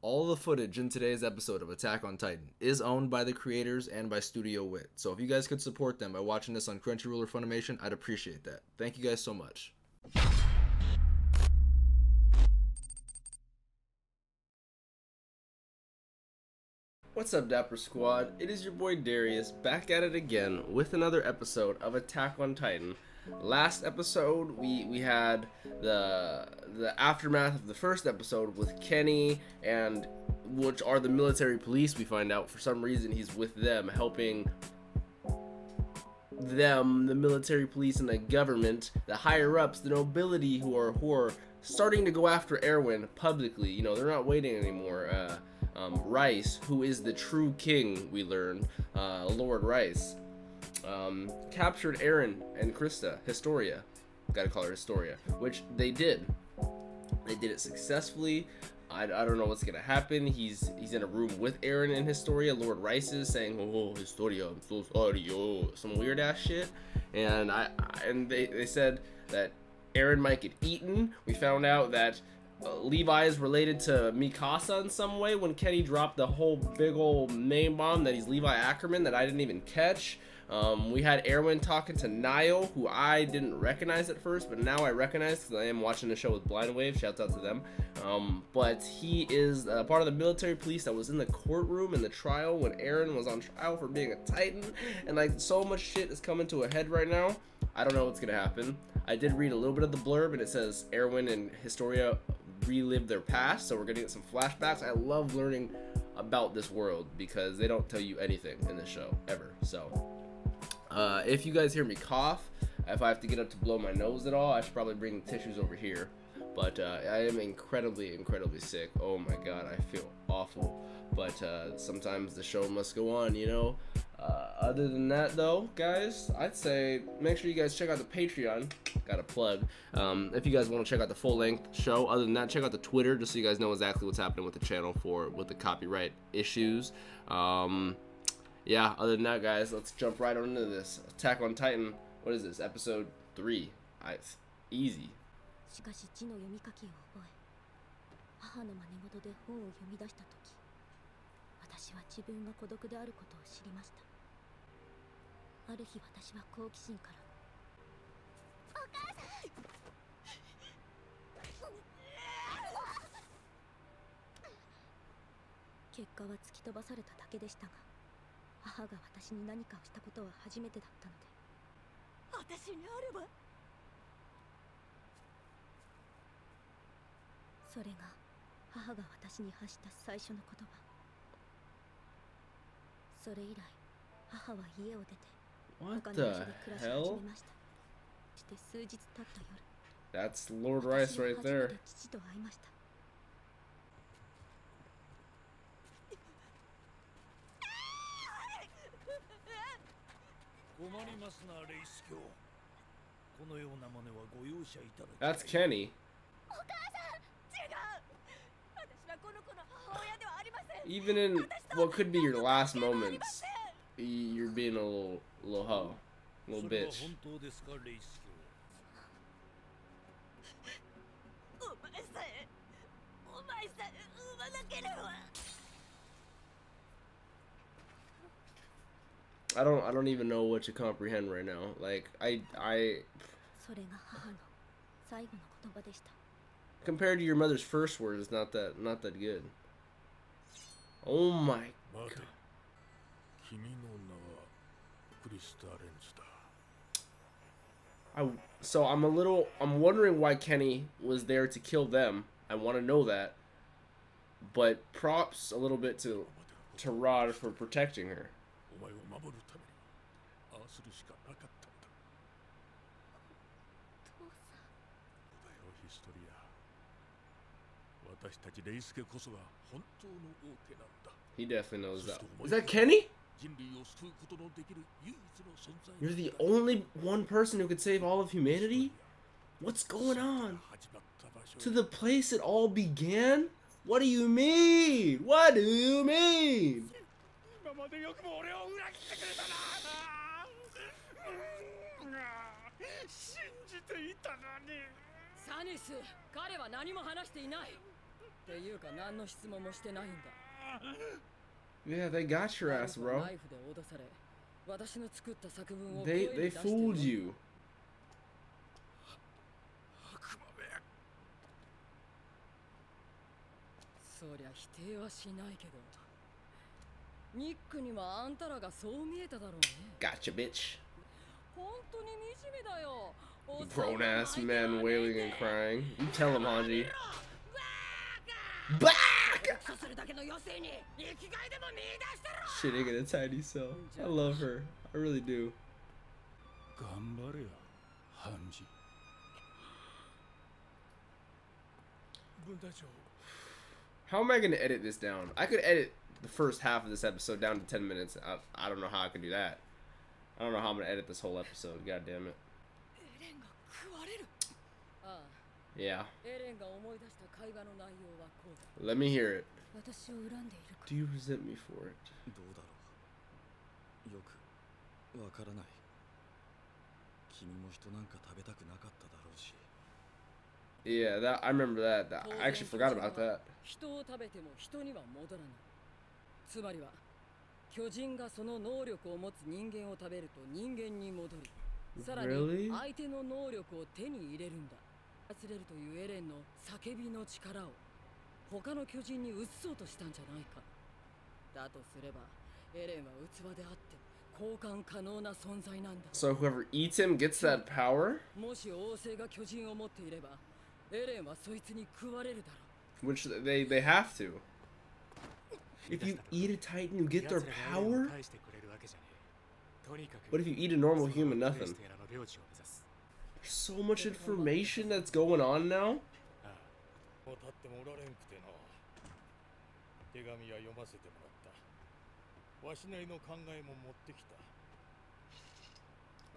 all the footage in today's episode of Attack on Titan is owned by the creators and by Studio Wit. So if you guys could support them by watching this on Crunchyroll or Funimation, I'd appreciate that. Thank you guys so much. What's up, Dapper Squad? It is your boy Darius, back at it again with another episode of Attack on Titan. Last episode, we had the aftermath of the first episode with Kenny, and which are the military police. We find out for some reason he's with them, helping them, the military police and the government, the higher ups, the nobility who are starting to go after Erwin publicly. You know, they're not waiting anymore. Rice, who is the true king, we learn, Lord Rice, captured Eren and Krista, Historia, gotta call her Historia, which they did. They did it successfully. I don't know what's gonna happen. He's in a room with Eren and Historia. Lord Rice is saying, "Oh, Historia, I'm so sorry," some weird ass shit. And they said that Eren might get eaten. We found out that Levi is related to Mikasa in some way when Kenny dropped the whole big old name bomb that he's Levi Ackerman that I didn't even catch. We had Erwin talking to Niall, who I didn't recognize at first, but now I recognize because I am watching the show with Blind Wave. Shouts out to them. But he is part of the military police that was in the courtroom in the trial when Eren was on trial for being a Titan. And like, so much shit is coming to a head right now. I don't know what's gonna happen. I did read a little bit of the blurb, and it says Erwin and Historia relive their past, so we're gonna get some flashbacks. I love learning about this world because they don't tell you anything in this show ever. So if you guys hear me cough, if I have to get up to blow my nose at all, I should probably bring tissues over here. But I am incredibly sick. Oh my god, I feel awful. But sometimes the show must go on, you know. Other than that, though, guys, I'd say make sure you guys check out the Patreon. Got a plug. If you guys want to check out the full-length show. Other than that, check out the Twitter just so you guys know exactly what's happening with the channel with the copyright issues. Yeah, other than that, guys, let's jump right on into this. Attack on Titan. What is this? Episode 3. Easy. しかし字の読み書きを覚え、母の真似事で本を読み出したとき、私は自分が孤独であることを知りました。ある日私は好奇心から、お母さん。結果は突き飛ばされただけでしたが、母が私に何かをしたことは初めてだったので、私にあれば。それが母が私に発した最初の言葉。それ以来、母は家を出て他の場所で暮らし始めました。して数日経った夜、 That's Lord Rice right there. 父と会いました。困りますな、レイス卿。このようなものはご容赦いただき。 That's Kenny. お母さん、違う。私はこの子の母親ではありません。 Even in what could be your last moments, you're being a little hoe, little bitch. 本当ですか、レイス卿。お前さえ産まなければ。 I don't even know what to comprehend right now. Likeそれが母の最後の言葉でした。 compared to your mother's first words, it's not that good. Oh my god. 君の名はクリスタレンジだ。So I'm wondering why Kenny was there to kill them. I want to know that. But props a little bit to Rod for protecting her. お前を守るためにああするしかなかったんだ。父さん。だよ、ヒストリア。私たちレイスケこそが本当の王家なんだ。 He definitely knows that. Is that Kenny? 人類を救うことのできる唯一の存在。 You're the only one person who could save all of humanity? What's going on? To the place it all began? What do you mean? What do you mean? 今までよくも俺を裏切ってくれたな。信じていたのに。サニス、彼は何も話していない。Yeah, they got your ass, bro. They fooled you. Gotcha, bitch. Grown ass men wailing and crying. You tell him, Hanji. Back! Shitting in a tiny cell. I love her. I really do. How am I going to edit this down? I could edit the first half of this episode down to 10 minutes. I don't know how I could do that. I don't know how I'm going to edit this whole episode. God damn it. Yeah. Let me hear it. Do you resent me for it? Yeah, that I remember that. I actually forgot about that. Really? So whoever eats him gets that power? Which they have to. If you eat a Titan, you get their power? What if you eat a normal human? Nothing. There's so much information that's going on now.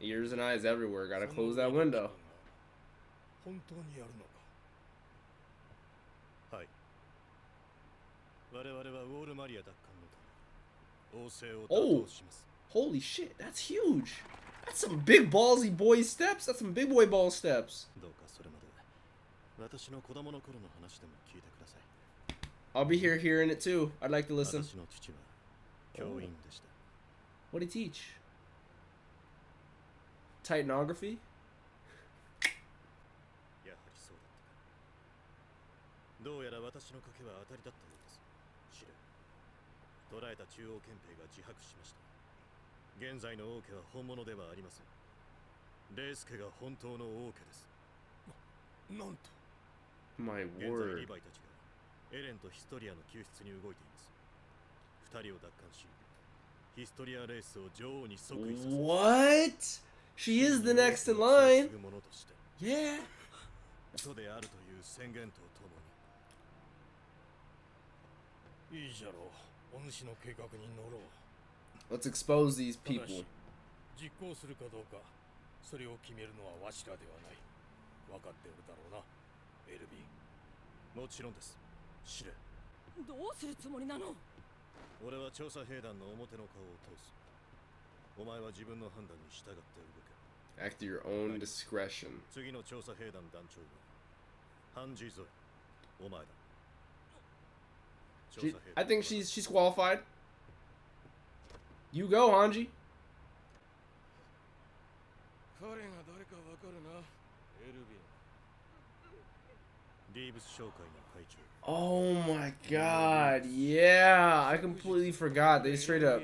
Ears and eyes everywhere. Gotta close that window. Oh! Holy shit, that's huge! That's some big ballsy boy steps! That's some big boy ball steps! I'll be here hearing it too. I'd like to listen. Oh. What did he teach? Titanography? My word. What? She is the next in line. Yeah. Let's expose these people. Act to your own discretion. I think she's qualified. You go, Hanji. Oh my god, yeah, I completely forgot. They straight up.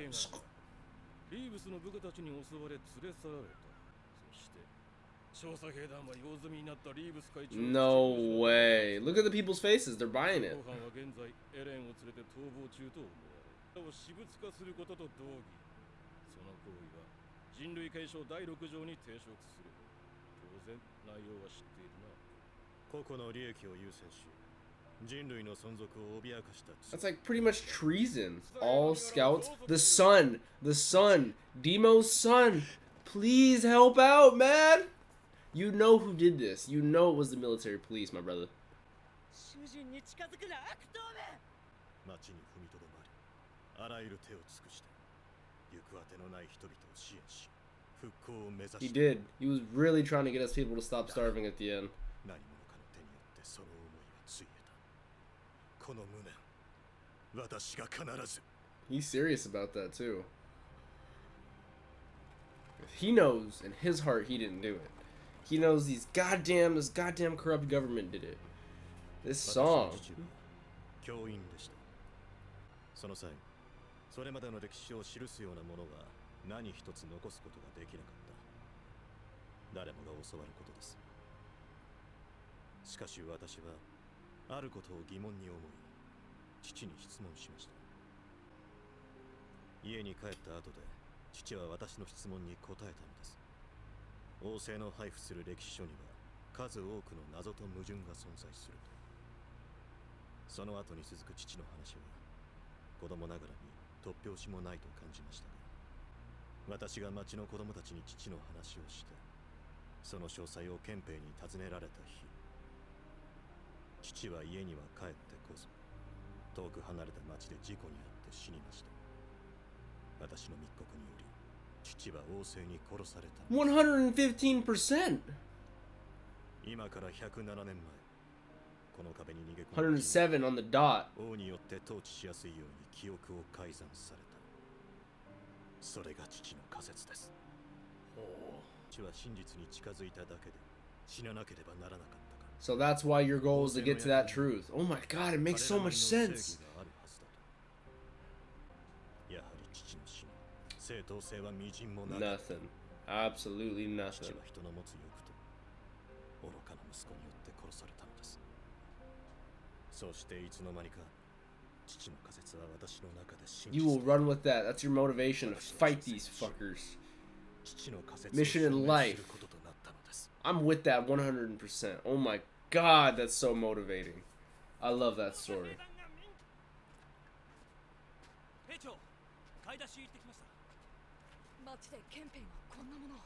No way. Look at the people's faces. They're buying it. That's like pretty much treason. All scouts. The son. Demo's son. Please help out, man. You know who did this. You know it was the military police, my brother. He did. He was really trying to get us people to stop starving at the end. この無念、私が必ず。 He's serious about that too. He knows in his heart he didn't do it. He knows this goddamn corrupt government did it. This song. 教員でした。その際、それまでの歴史を記すようなものは何一つ残すことができなかった。誰もが教わることです。しかし私はあることを疑問に思い、父に質問しました。家に帰った後で父は私の質問に答えたのです。王政の配布する歴史書には数多くの謎と矛盾が存在すると。その後に続く父の話は子供ながらに突拍子もないと感じましたが、私が町の子供たちに父の話をしてその詳細を憲兵に尋ねられた日、父は家には帰ってこず、遠く離れた町で事故に遭って死にました。私の密告により父は王政に殺された。 115%. 今から107年前、この壁に逃げ込んだ107 on the dot. 王によって統治しやすいように記憶を改ざんされた。それが父の仮説です。父は真実に近づいただけで死ななければならなかったか。 So that's why your goal is to get to that truth. Oh my god, it makes so much sense. やはり父の死に正当性はみじんもなかった。 Nothing. Absolutely 父 nothing. は人の持つ欲と愚かな息子によって殺されたのです。そしていつの間にか父の仮説は私の中で真実。 You will run with that. That's your motivation to fight these fuckers. 父の仮説を Mission in 証明 life. することとなったのです。 I'm with that 100%. Oh my god, that's so motivating. I love that story. 兵長、買い出し行ってきました。町で憲兵がこんなものを。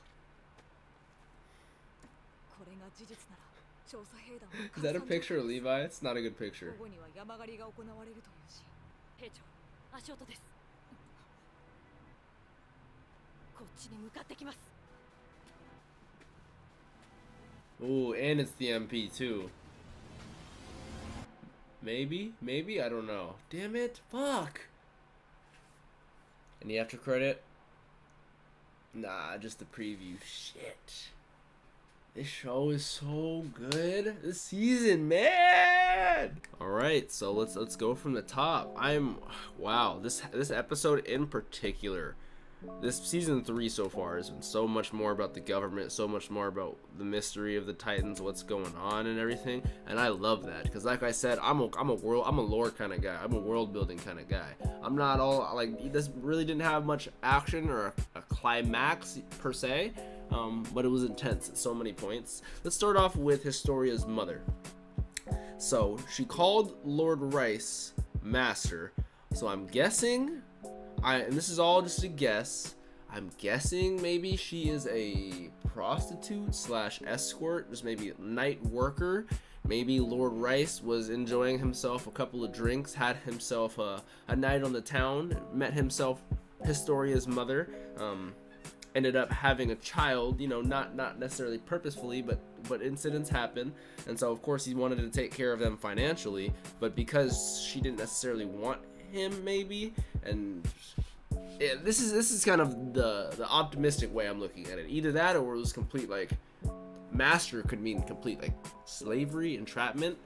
これが事実なら調査兵団は Is that a picture of Levi? It's not a good picture. 午後には山狩りが行われるというし。兵長、足音です。こっちに向かってきます。 Ooh, and it's the MP too. Maybe? Maybe? I don't know. Damn it. Fuck. Any after credit? Nah, just the preview. Shit. This show is so good. This season, man. All right, so let's go from the top. Wow, this episode in particular. This season 3 so far has been so much more about the government, so much more about the mystery of the Titans, what's going on and everything, and I love that because, like I said, I'm a lore kind of guy. I'm a world building kind of guy. I'm not all like this. Really didn't have much action or a climax per se, but it was intense at so many points. Let's start off with Historia's mother. So she called Lord Rice Master. So I'm guessing. And this is all just a guess. I'm guessing maybe she is a prostitute / escort, just maybe a night worker. Maybe Lord Rice was enjoying himself a couple of drinks, had himself a night on the town, met himself Historia's mother, ended up having a child, you know, not necessarily purposefully, but incidents happen, and so of course he wanted to take care of them financially, but because she didn't necessarily want him, maybe, and yeah, this is kind of the optimistic way I'm looking at it. Either that, or it was complete, like, master could mean complete, like, slavery, entrapment,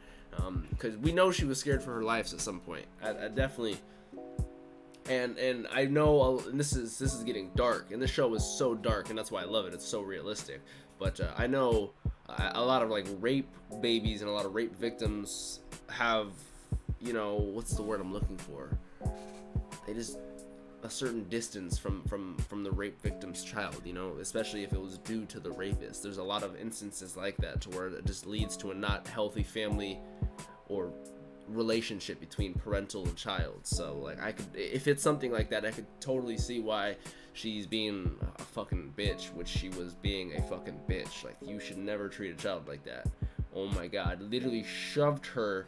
because we know she was scared for her lives at some point. I definitely, and I know, and this is getting dark, and this show is so dark, and that's why I love it. It's so realistic. But I know a lot of, like, rape babies and a lot of rape victims have, you know, what's the word I'm looking for? They just a certain distance from the rape victim's child, you know, especially if it was due to the rapist. There's a lot of instances like that to where it just leads to a not healthy family or relationship between parental and child. So, like, I could, if it's something like that, I could totally see why she's being a fucking bitch, which she was being a fucking bitch. Like, you should never treat a child like that. Oh my god, literally shoved her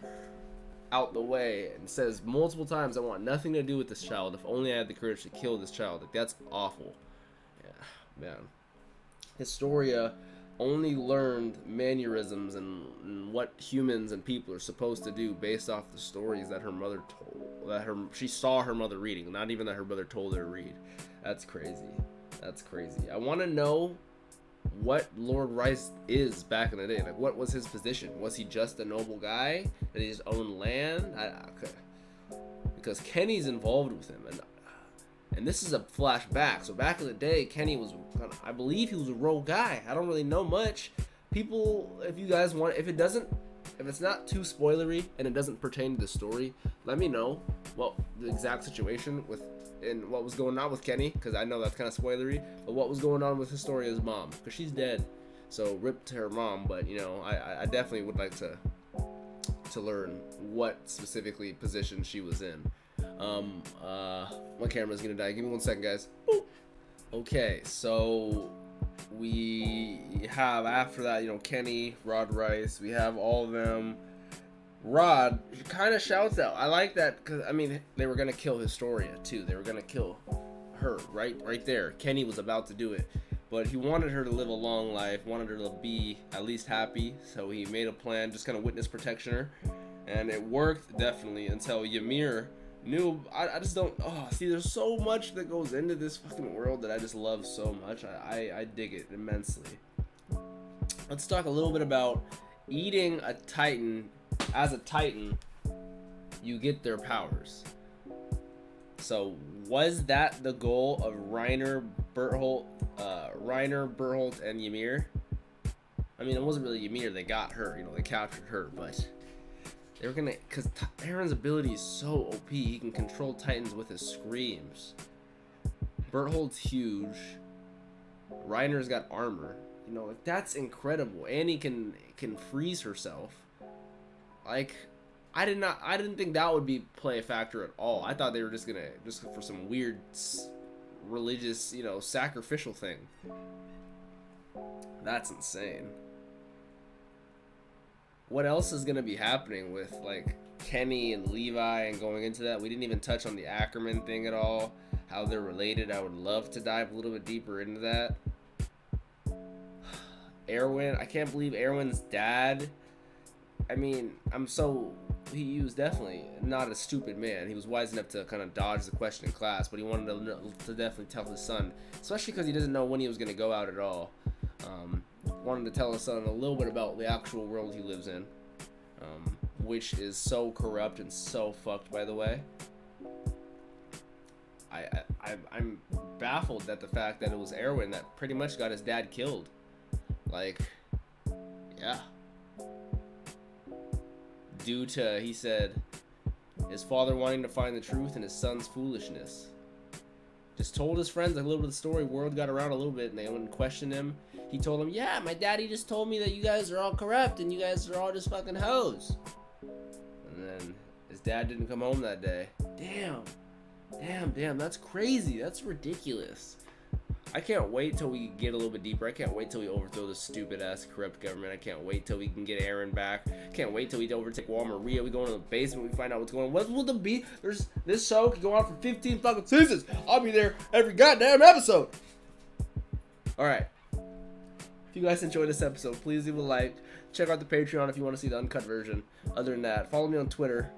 out the way and says multiple times, I want nothing to do with this child. If only I had the courage to kill this child. Like, that's awful. Yeah, man. Historia only learned mannerisms and what humans and people are supposed to do based off the stories that her mother told, that she saw her mother reading, not even that her mother told her to read. That's crazy. That's crazy. I want to know what Lord Rice is back in the day. Like, what was his position? Was he just a noble guy? Did he just own land? Because Kenny's involved with him, and this is a flashback. So back in the day, Kenny was, I believe he was a rogue guy. I don't really know much. People, if you guys want, if it's not too spoilery and it doesn't pertain to the story, let me know what the exact situation with and what was going on with Kenny, because I know that's kind of spoilery. But what was going on with Historia's mom, because she's dead. So rip to her mom. But you know, I definitely would like to learn what specifically position she was in. My camera's gonna die. Give me 1 second, guys. Okay, so we have, after that, you know, Kenny, Rod Rice, we have all of them. Rod kind of shouts out. I like that, because I mean, they were gonna kill Historia too. They were gonna kill her right there. Kenny was about to do it, but he wanted her to live a long life, wanted her to be at least happy. So he made a plan, just kind of witness protection her, and it worked definitely until Ymir knew. I just don't. Oh, see, there's so much that goes into this fucking world that I just love so much. I dig it immensely. Let's talk a little bit about eating a Titan. As a Titan, you get their powers. So was that the goal of Reiner, Bertholdt, and Ymir? I mean, it wasn't really Ymir. They got her. You know, they captured her, but they were gonna, because Aaron's ability is so OP. He can control Titans with his screams. Bertholdt's huge. Reiner's got armor. You know, like, that's incredible. Annie can freeze herself. Like, I didn't think that would play a factor at all. I thought they were just for some weird religious, you know, sacrificial thing. That's insane. What else is gonna be happening with, like, Kenny and Levi and going into that? We didn't even touch on the Ackerman thing at all. How they're related. I would love to dive a little bit deeper into that. Erwin, I can't believe Erwin's dad. I mean, he was definitely not a stupid man. He was wise enough to kind of dodge the question in class, but he wanted to definitely tell his son, especially because he doesn't know when he was going to go out at all. Wanted to tell his son a little bit about the actual world he lives in, which is so corrupt and so fucked, by the way. I'm baffled at the fact that it was Erwin that pretty much got his dad killed. Like, yeah. Due to, he said, his father wanting to find the truth and his son's foolishness. Just told his friends a little bit of the story. Word got around a little bit, and they went and questioned him. He told them, yeah, my daddy just told me that you guys are all corrupt and you guys are all just fucking hoes. And then his dad didn't come home that day. Damn, that's crazy. That's ridiculous. I can't wait till we get a little bit deeper. I can't wait till we overthrow this stupid ass corrupt government. I can't wait till we can get Aaron back. Can't wait till we overtake Wall Maria. We go into the basement. We find out what's going on. What will the be? There's this show can go on for 15 fucking seasons. I'll be there every goddamn episode. All right. If you guys enjoyed this episode, please leave a like. Check out the Patreon if you want to see the uncut version. Other than that, follow me on Twitter.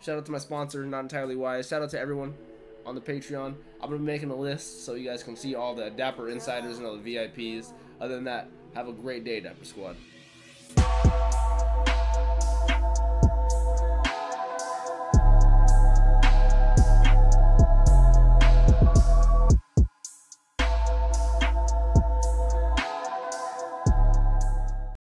Shout out to my sponsor, Not Entirely Wise. Shout out to everyone on the Patreon. I'm going to be making a list so you guys can see all the Dapper Insiders and all the VIPs. Other than that, have a great day, Dapper Squad.